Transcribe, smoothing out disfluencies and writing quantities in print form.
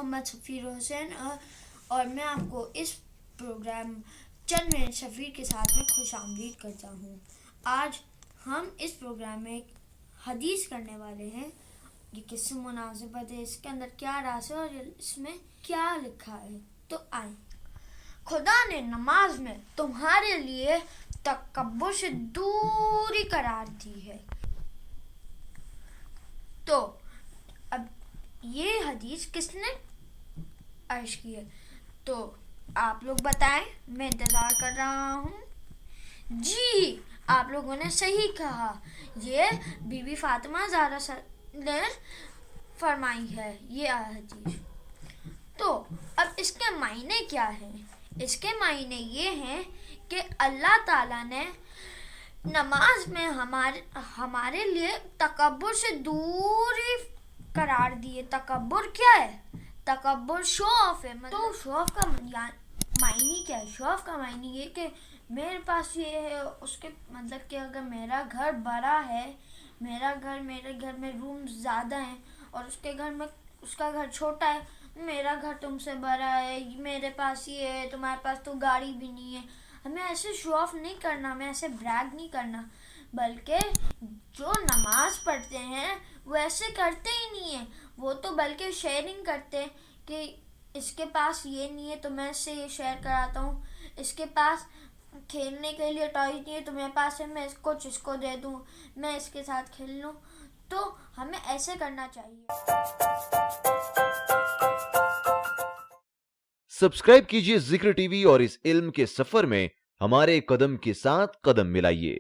मोहम्मद सफ़ीर हुसैन और मैं आपको इस प्रोग्राम चंद मिनट सफ़ीर के साथ में खुशामदीद करता हूँ। आज हम इस प्रोग्राम में एक हदीस करने वाले हैं। ये किससे मुनासिबत है, इसके अंदर क्या राज है और इसमें क्या लिखा है। तो आए। खुदा ने नमाज में तुम्हारे लिए तकब्बुर से दूरी करार दी है। तो अब ये हदीस किसने अर्ज की है, तो आप लोग बताएं, मैं इंतज़ार कर रहा हूँ। जी, आप लोगों ने सही कहा, ये बीबी फातिमा ज़हरा ने फरमाई है ये हदीस। तो अब इसके मायने क्या हैं? इसके मायने ये हैं कि अल्लाह ताला ने नमाज में हमारे लिए तकब्बुर से दूरी करार दी है। तकब्बुर क्या है? तकब्बुर शो ऑफ है। तो शो ऑफ का मायने क्या है? शो ऑफ का मायने ये कि मेरे पास ये है, उसके मतलब कि अगर मेरा घर बड़ा है, मेरे घर में रूम ज़्यादा हैं और उसका घर छोटा है, मेरा घर तुमसे बड़ा है, मेरे पास ये है, तुम्हारे पास तो गाड़ी भी नहीं है। हमें ऐसे शो ऑफ नहीं करना, हमें ऐसे ब्रैग नहीं करना, बल्कि जो नमाज पढ़ते हैं वो ऐसे करते ही नहीं है। वो तो बल्कि शेयरिंग करते हैं कि इसके पास ये नहीं है तो मैं इससे ये शेयर कराता हूँ, इसके पास खेलने के लिए टॉय नहीं है तो मेरे पास है, मैं इसको दे दूँ, मैं इसके साथ खेल लूँ। तो हमें ऐसे करना चाहिए। सब्सक्राइब कीजिए जिक्र टीवी और इस इल्म के सफर में हमारे कदम के साथ कदम मिलाइए।